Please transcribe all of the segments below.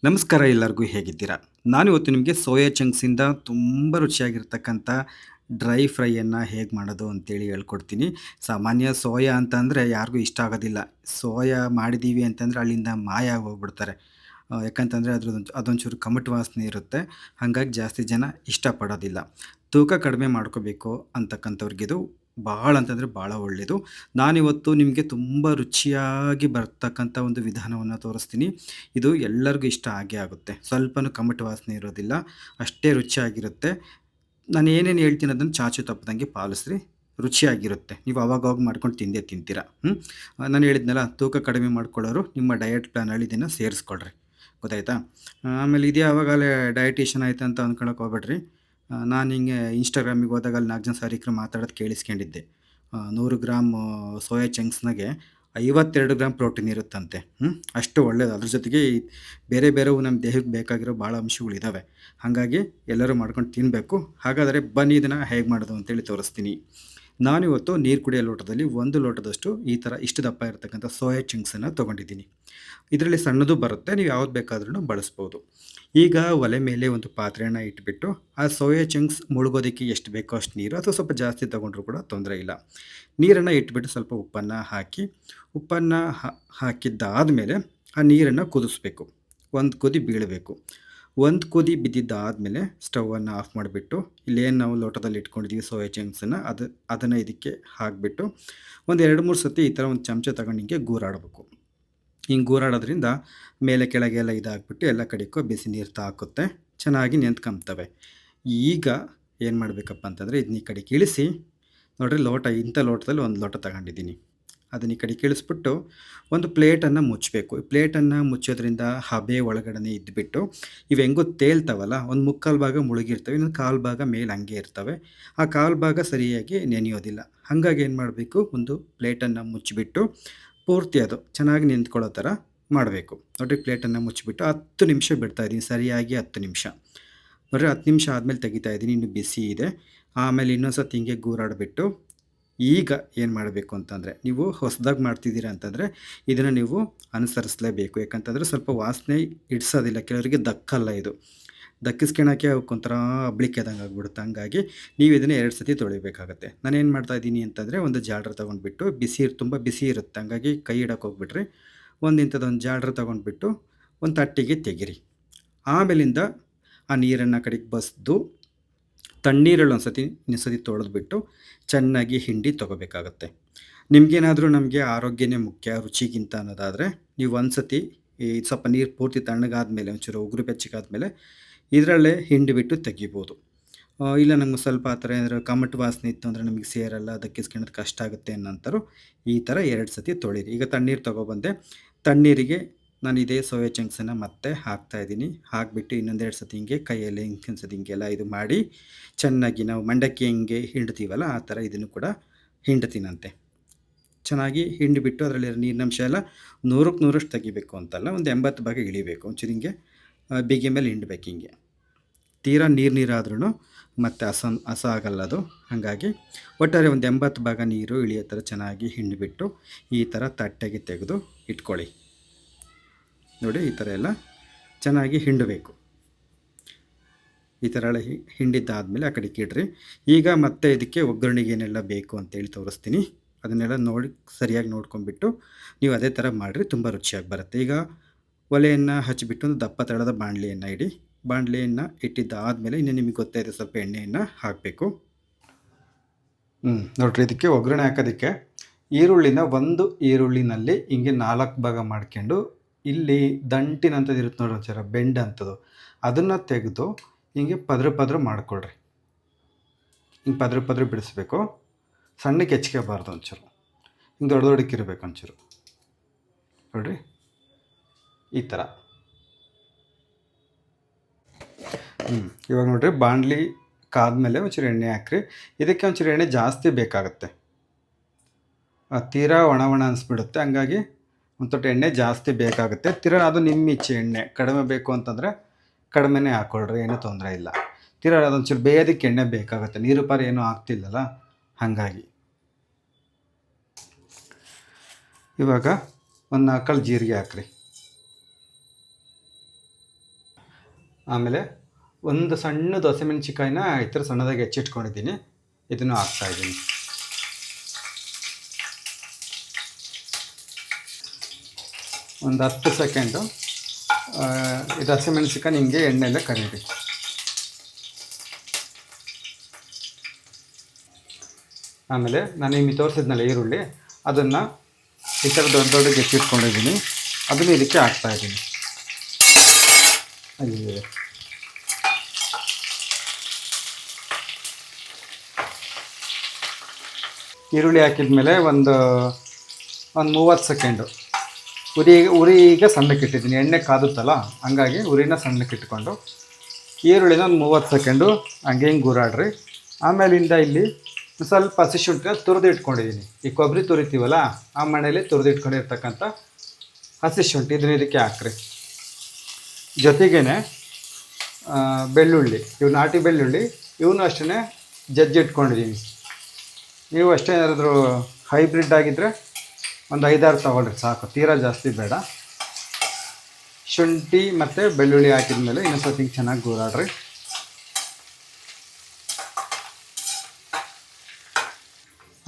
ನಮಸ್ಕಾರ ಎಲ್ಲರಿಗೂ ಹೇಗಿದ್ದೀರಾ? ನಾನಿವತ್ತು ನಿಮಗೆ ಸೋಯಾ ಚಂಕ್ಸಿಂದ ತುಂಬ ರುಚಿಯಾಗಿರ್ತಕ್ಕಂಥ ಡ್ರೈ ಫ್ರೈಯನ್ನು ಹೇಗೆ ಮಾಡೋದು ಅಂತೇಳಿ ಹೇಳ್ಕೊಡ್ತೀನಿ. ಸಾಮಾನ್ಯ ಸೋಯಾ ಅಂತಂದರೆ ಯಾರಿಗೂ ಇಷ್ಟ ಆಗೋದಿಲ್ಲ. ಸೋಯಾ ಮಾಡಿದ್ದೀವಿ ಅಂತಂದರೆ ಅಲ್ಲಿಂದ ಮಾಯ ಆಗೋಗ್ಬಿಡ್ತಾರೆ. ಯಾಕಂತಂದರೆ ಅದೊಂಚೂರು ಕಮಟು ವಾಸನೆ ಇರುತ್ತೆ. ಹಾಗಾಗಿ ಜಾಸ್ತಿ ಜನ ಇಷ್ಟಪಡೋದಿಲ್ಲ. ತೂಕ ಕಡಿಮೆ ಮಾಡ್ಕೋಬೇಕು ಅಂತಕ್ಕಂಥವ್ರಿಗಿದು ಭಾಳ ಅಂತಂದರೆ ಭಾಳ ಒಳ್ಳೆಯದು. ನಾನಿವತ್ತು ನಿಮಗೆ ತುಂಬ ರುಚಿಯಾಗಿ ಬರ್ತಕ್ಕಂಥ ಒಂದು ವಿಧಾನವನ್ನು ತೋರಿಸ್ತೀನಿ. ಇದು ಎಲ್ಲರಿಗೂ ಇಷ್ಟ ಆಗೇ ಆಗುತ್ತೆ. ಸ್ವಲ್ಪನೂ ಕಮಟು ವಾಸನೆ ಇರೋದಿಲ್ಲ. ಅಷ್ಟೇ ರುಚಿಯಾಗಿರುತ್ತೆ. ನಾನು ಏನೇನು ಹೇಳ್ತೀನಿ ಅದನ್ನು ಚಾಚೂ ತಪ್ಪದಂಗೆ ಪಾಲಿಸ್ರಿ. ರುಚಿಯಾಗಿರುತ್ತೆ. ನೀವು ಅವಾಗವಾಗ ಮಾಡ್ಕೊಂಡು ತಿಂದೇ ತಿಂತೀರಾ. ನಾನು ಹೇಳಿದ್ನಲ್ಲ, ತೂಕ ಕಡಿಮೆ ಮಾಡ್ಕೊಳ್ಳೋರು ನಿಮ್ಮ ಡಯಟ್ ಪ್ಲಾನಲ್ಲಿ ಇದನ್ನು ಸೇರಿಸ್ಕೊಳ್ರಿ. ಗೊತ್ತಾಯ್ತಾ? ಆಮೇಲೆ ಇದೇ ಆವಾಗಲೇ ಡಯಟಿಷಿಯನ್ ಆಯ್ತು ಅಂತ ಅಂದ್ಕೊಳಕ್ಕೆ ಹೋಗ್ಬೇಡ್ರಿ. ನಾನು ಹಿಂಗೆ ಇನ್‌ಸ್ಟಾಗ್ರಾಮಿಗೆ ಹೋದಾಗ ಅಲ್ಲಿ 4 ಜನ ಸಾರೀಕರು ಮಾತಾಡೋದು ಕೇಳಿಸ್ಕೊಂಡಿದ್ದೆ. 100 ಗ್ರಾಮ್ ಸೋಯಾ ಚಂಕ್ಸ್‌ನಾಗೆ 52 ಗ್ರಾಮ್ ಪ್ರೋಟೀನ್ ಇರುತ್ತಂತೆ. ಅಷ್ಟು ಒಳ್ಳೆಯದು. ಅದ್ರ ಜೊತೆಗೆ ಈ ಬೇರೆ ಬೇರೆವು ನಮ್ಮ ದೇಹಕ್ಕೆ ಬೇಕಾಗಿರೋ ಭಾಳ ಅಂಶಗಳಿದ್ದಾವೆ. ಹಾಗಾಗಿ ಎಲ್ಲರೂ ಮಾಡ್ಕೊಂಡು ತಿನ್ನಬೇಕು. ಹಾಗಾದರೆ ಬನ್ನಿ ಇದನ್ನು ಹೇಗೆ ಮಾಡೋದು ಅಂತೇಳಿ ತೋರಿಸ್ತೀನಿ. ನಾನಿವತ್ತು ನೀರು ಕುಡಿಯೋ ಲೋಟದಲ್ಲಿ 1 ಲೋಟದಷ್ಟು ಈ ಥರ ಇಷ್ಟು ದಪ್ಪ ಇರತಕ್ಕಂಥ ಸೋಯಾ ಚಂಕ್ಸನ್ನು ತೊಗೊಂಡಿದ್ದೀನಿ. ಇದರಲ್ಲಿ ಸಣ್ಣದು ಬರುತ್ತೆ. ನೀವು ಯಾವ್ದು ಬೇಕಾದ್ರೂ ಬಳಸ್ಬೋದು. ಈಗ ಒಲೆ ಮೇಲೆ ಒಂದು ಪಾತ್ರೆಯನ್ನು ಇಟ್ಬಿಟ್ಟು, ಆ ಸೋಯಾ ಚಂಕ್ಸ್ ಮುಳುಗೋದಕ್ಕೆ ಎಷ್ಟು ಬೇಕೋ ಅಷ್ಟು ನೀರು, ಅಥವಾ ಸ್ವಲ್ಪ ಜಾಸ್ತಿ ತೊಗೊಂಡ್ರೂ ಕೂಡ ತೊಂದರೆ ಇಲ್ಲ. ನೀರನ್ನು ಇಟ್ಬಿಟ್ಟು ಸ್ವಲ್ಪ ಉಪ್ಪನ್ನು ಹಾಕಿ, ಉಪ್ಪನ್ನು ಹಾಕಿದ್ದಾದಮೇಲೆ ಆ ನೀರನ್ನು ಕುದಿಸ್ಬೇಕು. ಒಂದು ಕುದಿ ಬೀಳಬೇಕು. ಒಂದು ಕುದಿ ಬಿದ್ದಿದ್ದಾದಮೇಲೆ ಸ್ಟವನ್ನು ಆಫ್ ಮಾಡಿಬಿಟ್ಟು, ಇಲ್ಲೇನು ನಾವು ಲೋಟದಲ್ಲಿ ಇಟ್ಕೊಂಡಿದ್ದೀವಿ ಸೋಯಾ ಚಂಕ್ಸನ್ನು ಅದನ್ನು ಇದಕ್ಕೆ ಹಾಕಿಬಿಟ್ಟು ಒಂದು 2-3 ಸತಿ ಈ ಥರ ಒಂದು ಚಮಚ ತಗೊಂಡು ಹಿಂಗೆ ಗೂರಾಡಬೇಕು. ಹಿಂಗೆ ಗೂರಾಡೋದ್ರಿಂದ ಮೇಲೆ ಕೆಳಗೆ ಎಲ್ಲ ಇದಾಗ್ಬಿಟ್ಟು ಎಲ್ಲ ಕಡೆಗೂ ಬಿಸಿ ನೀರು ತಾಕುತ್ತೆ, ಚೆನ್ನಾಗಿ ನಿಂತ್ಕೊಂತವೆ. ಈಗ ಏನು ಮಾಡಬೇಕಪ್ಪ ಅಂತಂದರೆ, ಇದನ್ನ ಈ ಕಡೆಗೆ ಇಳಿಸಿ, ನೋಡಿರಿ ಲೋಟ ಇಂಥ ಲೋಟದಲ್ಲಿ 1 ಲೋಟ ತಗೊಂಡಿದ್ದೀನಿ. ಅದನ್ನ ಈ ಕಡೆಗೆ ಇಳಿಸ್ಬಿಟ್ಟು ಒಂದು ಪ್ಲೇಟನ್ನು ಮುಚ್ಚಬೇಕು. ಪ್ಲೇಟನ್ನು ಮುಚ್ಚೋದ್ರಿಂದ ಹಬೆ ಒಳಗಡೆ ಇದ್ದುಬಿಟ್ಟು ಇವು ಹೆಂಗೋ ತೇಲ್ತಾವಲ್ಲ, ಒಂದು ಮುಕ್ಕಾಲು ಭಾಗ ಮುಳುಗಿರ್ತವೆ, ಇನ್ನೊಂದು ಕಾಲು ಭಾಗ ಮೇಲೆ ಹಂಗೆ ಇರ್ತವೆ. ಆ ಕಾಲು ಭಾಗ ಸರಿಯಾಗಿ ನೆನೆಯೋದಿಲ್ಲ. ಹಾಗಾಗಿ ಏನು ಮಾಡಬೇಕು, ಒಂದು ಪ್ಲೇಟನ್ನು ಮುಚ್ಚಿಬಿಟ್ಟು ಪೂರ್ತಿ ಅದು ಚೆನ್ನಾಗಿ ನಿಂತ್ಕೊಳ್ಳೋ ಥರ ಮಾಡಬೇಕು. ನೋಡಿರಿ, ಪ್ಲೇಟನ್ನು ಮುಚ್ಚಿಬಿಟ್ಟು 10 ನಿಮಿಷ ಬಿಡ್ತಾಯಿದ್ದೀನಿ, ಸರಿಯಾಗಿ 10 ನಿಮಿಷ. ನೋಡಿರಿ, 10 ನಿಮಿಷ ಆದಮೇಲೆ ತೆಗಿತಾ ಇದ್ದೀನಿ, ಇನ್ನೂ ಬಿಸಿ ಇದೆ. ಆಮೇಲೆ ಇನ್ನೊಂದು ಸತಿ ಹಿಂಗೆ ಗೂರಾಡಿಬಿಟ್ಟು, ಈಗ ಏನು ಮಾಡಬೇಕು ಅಂತಂದರೆ, ನೀವು ಹೊಸದಾಗಿ ಮಾಡ್ತಿದ್ದೀರಾ ಅಂತಂದರೆ ಇದನ್ನು ನೀವು ಅನುಸರಿಸಲೇಬೇಕು. ಯಾಕಂತಂದರೆ ಸ್ವಲ್ಪ ವಾಸನೆ ಇಡ್ಸೋದಿಲ್ಲ, ಕೆಲವರಿಗೆ ದಕ್ಕಲ್ಲ ಇದು. ದಕ್ಕಿಸ್ಕೊಳಕ್ಕೆ ಅವಕ್ಕೊಂಥರ ಅಬ್ಳಿಕೆದಂಗೆ ಆಗ್ಬಿಡುತ್ತೆ. ಹಂಗಾಗಿ ನೀವು ಇದನ್ನು 2 ಸತಿ ತೊಳಿಬೇಕಾಗತ್ತೆ. ನಾನೇನು ಮಾಡ್ತಾಯಿದ್ದೀನಿ ಅಂತಂದರೆ, ಒಂದು ಜಾಲ್ರ ತೊಗೊಂಡ್ಬಿಟ್ಟು, ತುಂಬ ಬಿಸಿ ಇರುತ್ತೆ, ಹಂಗಾಗಿ ಕೈ ಇಡಕ್ಕೆ ಹೋಗ್ಬಿಟ್ರಿ. ಒಂದು ಇಂಥದ್ದೊಂದು ಜಾಲ್ರ ತೊಗೊಂಡ್ಬಿಟ್ಟು ಒಂದು ತಟ್ಟೆಗೆ ತೆಗೀರಿ. ಆಮೇಲಿಂದ ಆ ನೀರನ್ನು ಕಡೆಗೆ ಬಸಿದು ತಣ್ಣೀರಲ್ಲಿ ಇನ್ನೊಂದು ಸತಿ ತೊಳೆದ್ಬಿಟ್ಟು ಚೆನ್ನಾಗಿ ಹಿಂಡಿ ತೊಗೋಬೇಕಾಗತ್ತೆ. ನಿಮಗೇನಾದರೂ ನಮಗೆ ಆರೋಗ್ಯನೇ ಮುಖ್ಯ ರುಚಿಗಿಂತ ಅನ್ನೋದಾದರೆ, ನೀವು ಒಂದು ಸತಿ ಈ ಸ್ವಲ್ಪ ನೀರು ಪೂರ್ತಿ ತಣ್ಣಗಾದ್ಮೇಲೆ, ಒಂಚೂರು ಉಗುರು ಬೆಚ್ಚಗಾದ್ಮೇಲೆ ಇದರಲ್ಲೇ ಹಿಂಡಿಬಿಟ್ಟು ತೆಗಿಬೋದು. ಇಲ್ಲ ನಮ್ಗೆ ಸ್ವಲ್ಪ ಆ ಥರ ಏನಾದ್ರು ಕಮಟು ವಾಸನೆ ಇತ್ತು ಅಂದರೆ ನಮಗೆ ಸೇರಲ್ಲ, ದಕ್ಕಿಸ್ಕೊಳ್ಳೋದು ಕಷ್ಟ ಆಗುತ್ತೆ ಅನ್ನೋಂಥವ್ರು ಈ ಥರ 2 ಸತಿ ತೊಳೀರಿ. ಈಗ ತಣ್ಣೀರು ತೊಗೊಬಂದೆ. ತಣ್ಣೀರಿಗೆ ನಾನು ಇದೇ ಸೋಯಾ ಚಂಕ್ಸನ್ನು ಮತ್ತೆ ಹಾಕ್ತಾಯಿದ್ದೀನಿ. ಹಾಕಿಬಿಟ್ಟು ಇನ್ನೊಂದೆರಡು ಸತಿ ಹಿಂಗೆ ಕೈಯಲ್ಲಿ ಹಿಂಗೆ ಸತಿ ಹಿಂಗೆಲ್ಲ ಇದು ಮಾಡಿ ಚೆನ್ನಾಗಿ, ನಾವು ಮಂಡಕ್ಕಿ ಹೆಂಗೆ ಹಿಂಡ್ತೀವಲ್ಲ ಆ ಥರ ಇದನ್ನು ಕೂಡ ಹಿಂಡ್ತೀನಂತೆ. ಚೆನ್ನಾಗಿ ಹಿಂಡಿಬಿಟ್ಟು ಅದರಲ್ಲಿರೋ ನೀರಿನಂಶ ಎಲ್ಲ 100ಕ್ಕೆ 100ರಷ್ಟು ತೆಗಿಬೇಕು ಅಂತಲ್ಲ, ಒಂದು 80 ಭಾಗ ಇಳಿಬೇಕು. ಒಂಚೂರು ಹಿಂಗೆ ಬಿಗಿ ಮೇಲೆ ಹಿಂಡ್ಬೇಕು. ಹಿಂಗೆ ತೀರಾ ನೀರಾದ್ರೂ ಮತ್ತು ಹಸ ಆಗಲ್ಲ ಅದು. ಹಾಗಾಗಿ ಒಟ್ಟಾರೆ ಒಂದು 80 ಭಾಗ ನೀರು ಇಳಿಯೋ ಥರ ಚೆನ್ನಾಗಿ ಹಿಂಡಿಬಿಟ್ಟು ಈ ಥರ ತಟ್ಟೆಗೆ ತೆಗೆದು ಇಟ್ಕೊಳ್ಳಿ. ನೋಡಿ, ಈ ಥರ ಎಲ್ಲ ಚೆನ್ನಾಗಿ ಹಿಂಡಬೇಕು. ಈ ಥರ ಎಲ್ಲ ಹಿಂಡಿದ್ದಾದಮೇಲೆ ಆ ಕಡೆಗೆ ಇಡ್ರಿ. ಈಗ ಮತ್ತೆ ಇದಕ್ಕೆ ಒಗ್ಗರಣೆಗೆ ಏನೆಲ್ಲ ಬೇಕು ಅಂತೇಳಿ ತೋರಿಸ್ತೀನಿ. ಅದನ್ನೆಲ್ಲ ನೋಡಿ ಸರಿಯಾಗಿ ನೋಡ್ಕೊಂಡ್ಬಿಟ್ಟು ನೀವು ಅದೇ ಥರ ಮಾಡಿರಿ, ತುಂಬ ರುಚಿಯಾಗಿ ಬರುತ್ತೆ. ಈಗ ಒಲೆಯನ್ನು ಹಚ್ಚಿಬಿಟ್ಟು ಒಂದು ದಪ್ಪ ತಳದ ಬಾಣಲೆಯನ್ನು ಇಡಿ. ಬಾಣಲೆಯನ್ನು ಇಟ್ಟಿದ್ದಾದಮೇಲೆ ಇನ್ನು ನಿಮಗೆ ಗೊತ್ತೇ ಇದೆ, ಸ್ವಲ್ಪ ಎಣ್ಣೆಯನ್ನು ಹಾಕಬೇಕು. ನೋಡಿರಿ, ಇದಕ್ಕೆ ಒಗ್ಗರಣೆ ಹಾಕೋದಕ್ಕೆ ಒಂದು ಈರುಳ್ಳಿನಲ್ಲಿ ಹಿಂಗೆ 4 ಭಾಗ ಮಾಡ್ಕೊಂಡು, ಇಲ್ಲಿ ದಂಟಿನಂಥದ್ದು ಇರುತ್ತೆ ನೋಡಿ, ಒಂಚೂರು ಬೆಂಡ್ ಅಂಥದ್ದು, ಅದನ್ನು ತೆಗೆದು ಹಿಂಗೆ ಪದ್ರ ಮಾಡಿಕೊಳ್ರಿ. ಹಿಂಗೆ ಪದ್ರ ಬಿಡಿಸ್ಬೇಕು. ಸಣ್ಣಕ್ಕೆ ಹೆಚ್ಕೋಬಾರ್ದು, ಒಂಚೂರು ಹಿಂಗೆ ದೊಡ್ಡಕ್ಕಿರ್ಬೇಕು ಒಂಚೂರು. ನೋಡಿರಿ, ಈ ಥರ. ಇವಾಗ ನೋಡಿರಿ, ಬಾಣಲಿ ಕಾದ್ಮೇಲೆ ಒಂಚೂರು ಎಣ್ಣೆ ಹಾಕ್ರಿ. ಇದಕ್ಕೆ ಒಂಚೂರು ಎಣ್ಣೆ ಜಾಸ್ತಿ ಬೇಕಾಗುತ್ತೆ, ತೀರಾ ಒಣ ಅನಿಸ್ಬಿಡುತ್ತೆ. ಹಂಗಾಗಿ ಒಂದು ತೊಟ್ಟು ಎಣ್ಣೆ ಜಾಸ್ತಿ ಬೇಕಾಗುತ್ತೆ. ಅದು ನಿಮ್ಮ ಇಚ್ಛೆ. ಎಣ್ಣೆ ಕಡಿಮೆ ಬೇಕು ಅಂತಂದರೆ ಕಡಿಮೆನೇ ಹಾಕ್ಕೊಳ್ರಿ, ಏನೂ ತೊಂದರೆ ಇಲ್ಲ. ಅದೊಂಚೂರು ಬೇಯೋದಕ್ಕೆ ಎಣ್ಣೆ ಬೇಕಾಗುತ್ತೆ, ನೀರು ಪಾರು ಏನೂ ಆಗ್ತಿಲ್ಲಲ್ಲ, ಹಾಗಾಗಿ. ಇವಾಗ ಒಂದು 4 ಜೀರಿಗೆ ಹಾಕ್ರಿ. ಆಮೇಲೆ ಒಂದು ಸಣ್ಣ ಹಸಿಮೆಣಸಿಕಾಯಿನ ಈ ಥರ ಸಣ್ಣದಾಗಿ ಹೆಚ್ಚಿಟ್ಕೊಂಡಿದ್ದೀನಿ, ಇದನ್ನು ಹಾಕ್ತಾಯಿದ್ದೀನಿ. ಒಂದು 10 ಸೆಕೆಂಡು ಇದು ಹಸಿಮೆಣಸಿಕಾಯಿ ನಿಮಗೆ ಎಣ್ಣೆಯಲ್ಲೇ ಕರೀರಿ. ಆಮೇಲೆ ನಾನು ನಿಮಗೆ ತೋರಿಸಿದ್ನಲ್ಲ ಈರುಳ್ಳಿ, ಅದನ್ನು ಈ ಥರ ದೊಡ್ಡ ದೊಡ್ಡಗೆ ಹೆಚ್ಚಿಟ್ಕೊಂಡಿದ್ದೀನಿ, ಅದನ್ನು ಇದಕ್ಕೆ ಹಾಕ್ತಾಯಿದ್ದೀನಿ. ಅಯ್ಯೋ, ಈರುಳ್ಳಿ ಹಾಕಿದ ಮೇಲೆ ಒಂದು 30 ಸೆಕೆಂಡು ಉರಿಗೆ ಸಣ್ಣಕ್ಕೆ ಇಟ್ಟಿದ್ದೀನಿ. ಎಣ್ಣೆ ಕಾದುತ್ತಲ್ಲ, ಹಂಗಾಗಿ ಉರಿನ ಸಣ್ಣಕ್ಕೆ ಇಟ್ಕೊಂಡು ಈರುಳ್ಳಿನ ಒಂದು 30 ಸೆಕೆಂಡು ಹಂಗೆ ಹಿಂಗೆ ಗುರಾಡ್ರಿ. ಆಮೇಲಿಂದ ಇಲ್ಲಿ ಸ್ವಲ್ಪ ಹಸಿ ಶುಂಠಿನ ತುರಿದು ಇಟ್ಕೊಂಡಿದ್ದೀನಿ. ಈ ಕೊಬ್ಬರಿ ತುರಿತೀವಲ್ಲ, ಆ ಮಣೆಯಲ್ಲಿ ತುರಿದು ಇಟ್ಕೊಂಡಿರ್ತಕ್ಕಂಥ ಹಸಿ ಶುಂಠಿ ಇದನ್ನ ಇದಕ್ಕೆ ಹಾಕ್ರಿ. ಜೊತೆಗೇ ಬೆಳ್ಳುಳ್ಳಿ, ಇವು ನಾಟಿ ಬೆಳ್ಳುಳ್ಳಿ, ಇವನು ಅಷ್ಟೇ ಜಜ್ಜಿ ಇಟ್ಕೊಂಡಿದ್ದೀನಿ. ನೀವು ಅಷ್ಟೇ ಏನಾದರೂ ಹೈಬ್ರಿಡ್ ಆಗಿದ್ದರೆ ಒಂದು 5-6 ತೊಗೊಳ್ರಿ ಸಾಕು, ತೀರಾ ಜಾಸ್ತಿ ಬೇಡ. ಶುಂಠಿ ಮತ್ತು ಬೆಳ್ಳುಳ್ಳಿ ಹಾಕಿದ ಮೇಲೆ ಇನ್ನೊಂದು ಸ್ವಲ್ಪ ಚೆನ್ನಾಗಿ ಗೂರಾಡ್ರಿ.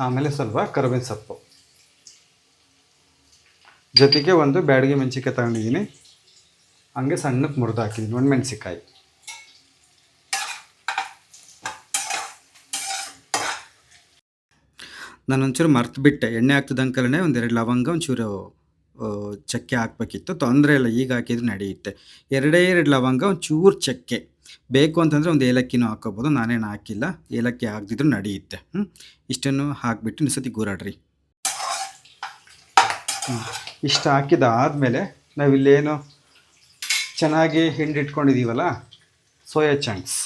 ಆಮೇಲೆ ಸ್ವಲ್ಪ ಕರಿಬೇವಿನ ಸೊಪ್ಪು, ಜೊತೆಗೆ ಒಂದು ಬ್ಯಾಡಗಿ ಮೆಣಸಿನ್ಕಾಯಿ ತಗೊಂಡಿದ್ದೀನಿ, ಹಂಗೆ ಸಣ್ಣಕ್ಕೆ ಮುರಿದು ಹಾಕಿದ್ದೀನಿ, ಒಂದು ಮೆಣಸಿನ್ಕಾಯಿ. ನಾನು ಒಂಚೂರು ಮರ್ತುಬಿಟ್ಟೆ, ಎಣ್ಣೆ ಹಾಕ್ತಿದ್ದಂಕಲೇ 1-2 ಲವಂಗ, ಒಂಚೂರು ಚಕ್ಕೆ ಹಾಕಬೇಕಿತ್ತು. ತೊಂದರೆ ಇಲ್ಲ, ಈಗ ಹಾಕಿದ್ರೆ ನಡೆಯುತ್ತೆ. 2 ಲವಂಗ, ಒಂಚೂರು ಚಕ್ಕೆ, ಬೇಕು ಅಂತಂದರೆ ಒಂದು ಏಲಕ್ಕಿನೂ ಹಾಕೋಬೋದು. ನಾನೇನು ಹಾಕಿಲ್ಲ, ಏಲಕ್ಕಿ ಹಾಕ್ದಿದ್ರು ನಡೆಯುತ್ತೆ. ಇಷ್ಟನ್ನು ಹಾಕಿಬಿಟ್ಟು ಇನ್ನೊಂದ್ಸತಿ ಗೂರಾಡ್ರಿ. ಇಷ್ಟು ಹಾಕಿದಾದಮೇಲೆ ನಾವಿಲ್ಲೇನು ಚೆನ್ನಾಗಿ ಹಿಂಡಿಟ್ಕೊಂಡಿದ್ದೀವಲ್ಲ ಸೋಯಾ ಚಂಕ್ಸ್,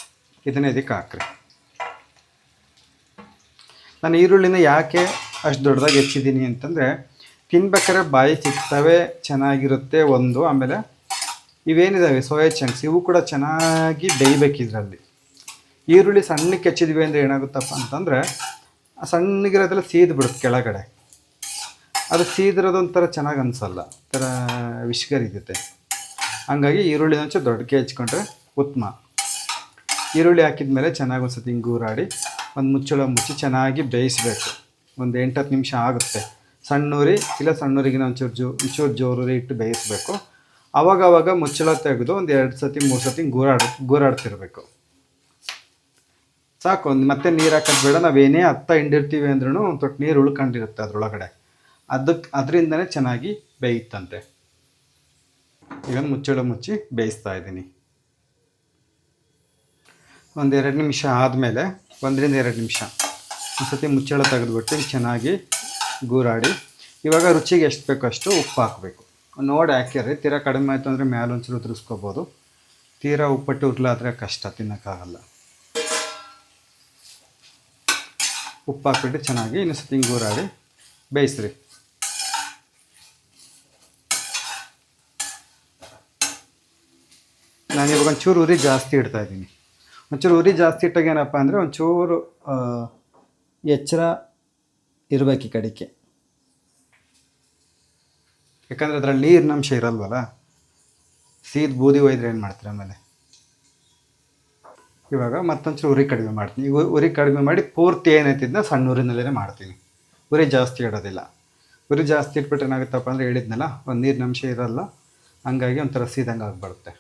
ಇದನ್ನು ಇದಕ್ಕೆ ಹಾಕ್ರಿ. ನಾನು ಈರುಳ್ಳಿನ ಯಾಕೆ ಅಷ್ಟು ದೊಡ್ಡದಾಗಿ ಹೆಚ್ಚಿದ್ದೀನಿ ಅಂತಂದರೆ, ತಿನ್ಬೇಕಾದ್ರೆ ಬಾಯಿ ಸಿಗ್ತವೆ, ಚೆನ್ನಾಗಿರುತ್ತೆ ಒಂದು. ಆಮೇಲೆ ಇವೇನಿದ್ದಾವೆ ಸೋಯಾ ಚಂಕ್ಸ್, ಇವು ಕೂಡ ಚೆನ್ನಾಗಿ ಬೇಯಬೇಕು ಇದರಲ್ಲಿ. ಈರುಳ್ಳಿ ಸಣ್ಣಕ್ಕೆ ಹೆಚ್ಚಿದ್ವಿ ಅಂದರೆ ಏನಾಗುತ್ತಪ್ಪ ಅಂತಂದರೆ, ಆ ಸಣ್ಣಗಿರೋದೆಲ್ಲ ಸೀದು ಬಿಡುತ್ತೆ ಕೆಳಗಡೆ. ಅದು ಸೀದಿರೋದೊಂಥರ ಚೆನ್ನಾಗಿ ಅನಿಸಲ್ಲ, ಥರ ವಿಷ್ಗರಿಗುತ್ತೆ. ಹಂಗಾಗಿ ಈರುಳ್ಳಿನ ಒಂಚೂರು ದೊಡ್ಡಕ್ಕೆ ಹೆಚ್ಕೊಂಡ್ರೆ ಉತ್ತಮ. ಈರುಳ್ಳಿ ಹಾಕಿದ ಮೇಲೆ ಚೆನ್ನಾಗಿ ಒಂದು ಸತಿ ಹಿಂಗೆ ಗೂರಾಡಿ ಒಂದು ಮುಚ್ಚಳ ಮುಚ್ಚಿ ಚೆನ್ನಾಗಿ ಬೇಯಿಸಬೇಕು. ಒಂದು 8-10 ನಿಮಿಷ ಆಗುತ್ತೆ. ಸಣ್ಣೂರಿ ಇಲ್ಲ ಸಣ್ಣೂರಿಗಿನ ಒಂಚೂರು ಜೋರು ಇಟ್ಟು ಬೇಯಿಸಬೇಕು. ಆವಾಗ ಮುಚ್ಚಳ ತೆಗೆದು ಒಂದು 2 ಸತಿ 3 ಸತಿ ಗೂರಾಡ್ತಿರ್ಬೇಕು ಸಾಕು. ಒಂದು ಮತ್ತೆ ನೀರು ಹಾಕೋದು ಬೇಡ. ನಾವೇನೇ ಹಿಂಡಿರ್ತೀವಿ ಅಂದ್ರೂ ಒಂದು ತೊಟ್ಟು ನೀರು ಉಳ್ಕೊಂಡಿರುತ್ತೆ ಅದರೊಳಗಡೆ, ಅದರಿಂದನೇ ಚೆನ್ನಾಗಿ ಬೇಯುತ್ತಂತೆ. ಈಗ ಮುಚ್ಚಳ ಮುಚ್ಚಿ ಬೇಯಿಸ್ತಾ ಇದ್ದೀನಿ. 1-2 ನಿಮಿಷ ಆದಮೇಲೆ 1-2 ನಿಮಿಷ ಒಂದು ಸತಿ ಮುಚ್ಚಳ ತೆಗೆದುಬಿಟ್ಟು ಚೆನ್ನಾಗಿ ಗೂರಾಡಿ. ಇವಾಗ ರುಚಿಗೆ ಎಷ್ಟು ಬೇಕೋ ಅಷ್ಟು ಉಪ್ಪು ಹಾಕಬೇಕು. ನೋಡಿ ಹಾಕಿರಿ. ತೀರಾ ಕಡಿಮೆ ಆಯಿತು ಅಂದರೆ ಮೇಲೆ ಒಂಚೂರು ಉದುರಿಸ್ಕೋಬೋದು. ತೀರಾ ಉಪ್ಪಟ್ಟು ಉರ್ಲಾದ್ರೆ ಕಷ್ಟ, ತಿನ್ನೋಕ್ಕಾಗಲ್ಲ. ಉಪ್ಪು ಹಾಕ್ಬಿಟ್ಟು ಚೆನ್ನಾಗಿ ಇನ್ನೊಂದು ಸತಿ ಗೂರಾಡಿ ಬೇಯಿಸ್ರಿ. ನಾನಿವಾಗ ಒಂಚೂರು ಉರಿ ಜಾಸ್ತಿ ಇಡ್ತಾಯಿದ್ದೀನಿ. ಒಂಚೂರು ಉರಿ ಜಾಸ್ತಿ ಇಟ್ಟಾಗ ಏನಪ್ಪ ಅಂದರೆ ಒಂಚೂರು ಎಚ್ಚರ ಇರಬೇಕು ಈ ಕಡೆಗೆ, ಯಾಕಂದರೆ ಅದರಲ್ಲಿ ನೀರಿನಂಶ ಇರಲ್ವಲ್ಲ. ಸೀದ್ ಬೂದಿ ಒಯ್ದ್ರೆ ಏನು ಮಾಡ್ತೀರ ಆಮೇಲೆ. ಇವಾಗ ಮತ್ತೊಂಚೂರು ಉರಿ ಕಡಿಮೆ ಮಾಡ್ತೀನಿ. ಉರಿ ಕಡಿಮೆ ಮಾಡಿ ಪೂರ್ತಿ ಏನೈತಿದ್ನ ಸಣ್ಣ ಊರಿನಲ್ಲೇ ಮಾಡ್ತೀನಿ. ಉರಿ ಜಾಸ್ತಿ ಇಡೋದಿಲ್ಲ. ಉರಿ ಜಾಸ್ತಿ ಇಟ್ಬಿಟ್ರೆ ಏನಾಗುತ್ತಪ್ಪ ಅಂದರೆ ಹೇಳಿದ್ನಲ್ಲ, ಒಂದು ನೀರಿನಂಶ ಇರಲ್ಲ, ಹಂಗಾಗಿ ಒಂಥರ ಸೀದಂಗೆ ಆಗಿಬಿಡುತ್ತೆ.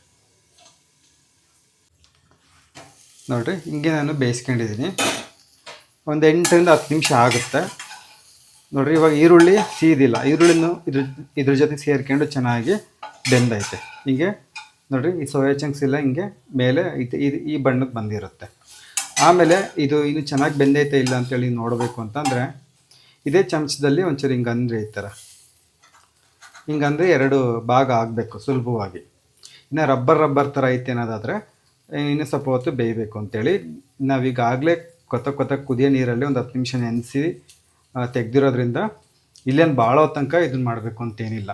ನೋಡಿರಿ, ಹಿಂಗೆ ನಾನು ಬೇಯಿಸ್ಕೊಂಡಿದ್ದೀನಿ. ಒಂದು 8-10 ನಿಮಿಷ ಆಗುತ್ತೆ ನೋಡಿರಿ. ಇವಾಗ ಈರುಳ್ಳಿ ಸೀದಿಲ್ಲ, ಈರುಳ್ಳಿನೂ ಇದ್ರ ಜೊತೆ ಸೇರ್ಕೊಂಡು ಚೆನ್ನಾಗಿ ಬೆಂದೈತೆ. ಹಿಂಗೆ ನೋಡಿರಿ, ಈ ಸೋಯಾ ಚಂಕ್ಸ್ ಎಲ್ಲ ಹಿಂಗೆ ಮೇಲೆ ಈ ಬಣ್ಣಕ್ಕೆ ಬಂದಿರುತ್ತೆ. ಆಮೇಲೆ ಇದು ಇನ್ನು ಚೆನ್ನಾಗಿ ಬೆಂದೈತೆ ಇಲ್ಲ ಅಂತೇಳಿ ನೋಡಬೇಕು ಅಂತಂದರೆ ಇದೇ ಚಮಚದಲ್ಲಿ ಒಂಚೂರು ಹಿಂಗಂದರೆ ಈ ಥರ ಹಿಂಗಂದರೆ 2 ಭಾಗ ಆಗಬೇಕು ಸುಲಭವಾಗಿ. ಇನ್ನು ರಬ್ಬರ್ ಥರ ಐತೆ ಅನ್ನೋದಾದರೆ ಇನ್ನೂ ಸ್ವಲ್ಪ ಹೊತ್ತು ಬೇಯಬೇಕು ಅಂತೇಳಿ ನಾವೀಗಾಗಲೇ ಕೊತ್ತ ಕುದಿಯೋ ನೀರಲ್ಲಿ ಒಂದು 10 ನಿಮಿಷ ನೆನೆಸಿ ತೆಗೆದಿರೋದ್ರಿಂದ ಇಲ್ಲೇನು ಭಾಳ ಹೊತ್ತು ತನಕ ಇದನ್ನು ಮಾಡಬೇಕು ಅಂತೇನಿಲ್ಲ.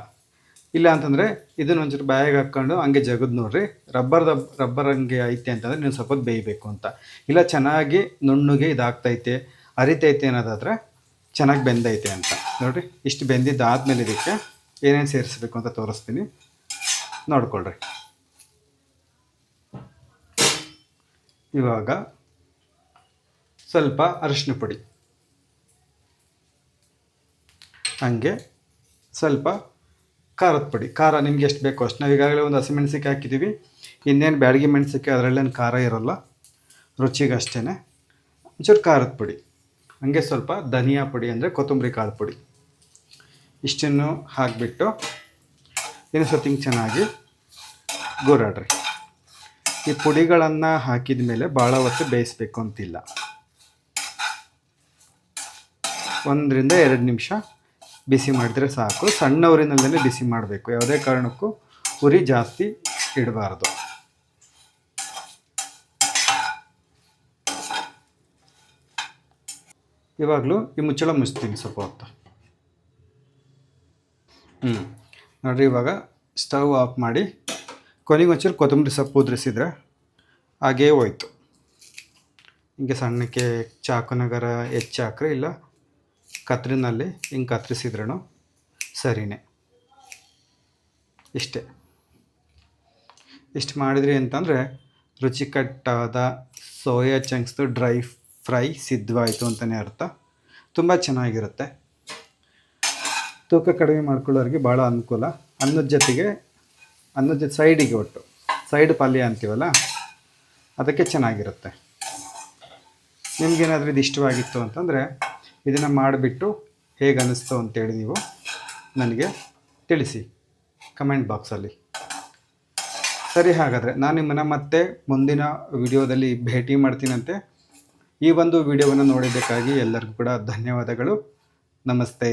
ಇಲ್ಲ ಅಂತಂದರೆ ಇದನ್ನು ಒಂಚೂರು ಬಾಯಿಗೆ ಹಾಕ್ಕೊಂಡು ಹಂಗೆ ಜಗದು ನೋಡಿರಿ, ರಬ್ಬರ್ ಹಂಗೆ ಐತೆ ಅಂತಂದರೆ ನೀವು ಸ್ವಲ್ಪ ಹೊತ್ತು ಬೇಯಬೇಕು ಅಂತ. ಇಲ್ಲ ಚೆನ್ನಾಗಿ ನುಣ್ಣಗೆ ಇದಾಗ್ತೈತೆ ಅರಿತೈತೆ ಅನ್ನೋದಾದರೆ ಚೆನ್ನಾಗಿ ಬೆಂದೈತೆ ಅಂತ. ನೋಡಿರಿ, ಇಷ್ಟು ಬೆಂದಿದ್ದಾದಮೇಲೆ ಇದಕ್ಕೆ ಏನೇನು ಸೇರಿಸ್ಬೇಕು ಅಂತ ತೋರಿಸ್ತೀನಿ, ನೋಡ್ಕೊಳ್ರಿ. ಇವಾಗ ಸ್ವಲ್ಪ ಅರಿಶಿನ ಪುಡಿ, ಹಾಗೆ ಸ್ವಲ್ಪ ಖಾರದ ಪುಡಿ. ಖಾರ ನಿಮ್ಗೆ ಎಷ್ಟು ಬೇಕೋ ಅಷ್ಟು. ನಾವು ಈಗಾಗಲೇ ಒಂದು ಹಸಿಮೆಣಸಿಕಾಯಿ ಹಾಕಿದ್ದೀವಿ, ಇನ್ನೇನು ಬ್ಯಾಡಗಿ ಮೆಣಸಿಕಾಯಿ ಅದರಲ್ಲೇನು ಖಾರ ಇರೋಲ್ಲ, ರುಚಿಗಷ್ಟೇ. ಒಂಚೂರು ಖಾರದ ಪುಡಿ, ಹಾಗೆ ಸ್ವಲ್ಪ ಧನಿಯಾ ಪುಡಿ ಅಂದರೆ ಕೊತ್ತಂಬರಿ ಕಾಳು ಪುಡಿ. ಇಷ್ಟನ್ನು ಹಾಕಿಬಿಟ್ಟು ಇನ್ನೊಂದು ಸತಿ ಚೆನ್ನಾಗಿ ಗೂರಾಡ್ರಿ. ಈ ಪುಡಿಗಳನ್ನು ಹಾಕಿದ ಮೇಲೆ ಭಾಳ ಹೊತ್ತು ಬೇಯಿಸಬೇಕು ಅಂತಿಲ್ಲ, 1 ರಿಂದ 2 ನಿಮಿಷ ಬಿಸಿ ಮಾಡಿದ್ರೆ ಸಾಕು. ಸಣ್ಣ ಉರಿನಲ್ಲೇ ಬಿಸಿ ಮಾಡಬೇಕು, ಯಾವುದೇ ಕಾರಣಕ್ಕೂ ಉರಿ ಜಾಸ್ತಿ ಇಡಬಾರ್ದು. ಇವಾಗಲೂ ಈ ಮುಚ್ಚಳ ಮುಚ್ತೀನಿ ಸ್ವಲ್ಪ ಹೊತ್ತು. ನೋಡಿರಿ, ಇವಾಗ ಸ್ಟವ್ ಆಫ್ ಮಾಡಿ ಕೊನೆಗೆ ಒಂಚೂರು ಕೊತ್ತಂಬರಿ ಸೊಪ್ಪು ಉದುರಿಸಿದ್ರೆ ಹಾಗೇ ಹೋಯ್ತು. ಹಿಂಗೆ ಸಣ್ಣಕ್ಕೆ ಚಾಕುನಗರ ಹೆಚ್ಚು ಹಾಕ್ರೆ, ಇಲ್ಲ ಕತ್ರಿನಲ್ಲಿ ಹಿಂಗೆ ಕತ್ತರಿಸಿದ್ರೂ ಸರಿಯೇ. ಇಷ್ಟು ಮಾಡಿದ್ರಿ ಅಂತಂದರೆ ರುಚಿಕಟ್ಟಾದ ಸೋಯಾ ಚಂಕ್ಸ್ದು ಡ್ರೈ ಫ್ರೈ ಸಿದ್ಧವಾಯಿತು ಅಂತಲೇ ಅರ್ಥ. ತುಂಬ ಚೆನ್ನಾಗಿರುತ್ತೆ, ತೂಕ ಕಡಿಮೆ ಮಾಡ್ಕೊಳ್ಳೋರಿಗೆ ಭಾಳ ಅನುಕೂಲ. ಅನ್ನದ ಜೊತೆ ಸೈಡಿಗೆ, ಒಟ್ಟು ಸೈಡ್ ಪಲ್ಯ ಅಂತೀವಲ್ಲ, ಅದಕ್ಕೆ ಚೆನ್ನಾಗಿರುತ್ತೆ. ನಿಮಗೇನಾದರೂ ಇದು ಇಷ್ಟವಾಗಿತ್ತು ಅಂತಂದರೆ ಇದನ್ನು ಮಾಡಿಬಿಟ್ಟು ಹೇಗೆ ಅನ್ನಿಸ್ತು ಅಂತೇಳಿ ನೀವು ನನಗೆ ತಿಳಿಸಿ ಕಮೆಂಟ್ ಬಾಕ್ಸಲ್ಲಿ. ಸರಿ, ಹಾಗಾದರೆ ನಾನು ನಿಮ್ಮನ್ನು ಮತ್ತೆ ಮುಂದಿನ ವಿಡಿಯೋದಲ್ಲಿ ಭೇಟಿ ಮಾಡ್ತೀನಂತೆ. ಈ ಒಂದು ವಿಡಿಯೋವನ್ನು ನೋಡಿದ್ದಕ್ಕಾಗಿ ಎಲ್ಲರಿಗೂ ಕೂಡ ಧನ್ಯವಾದಗಳು. ನಮಸ್ತೆ.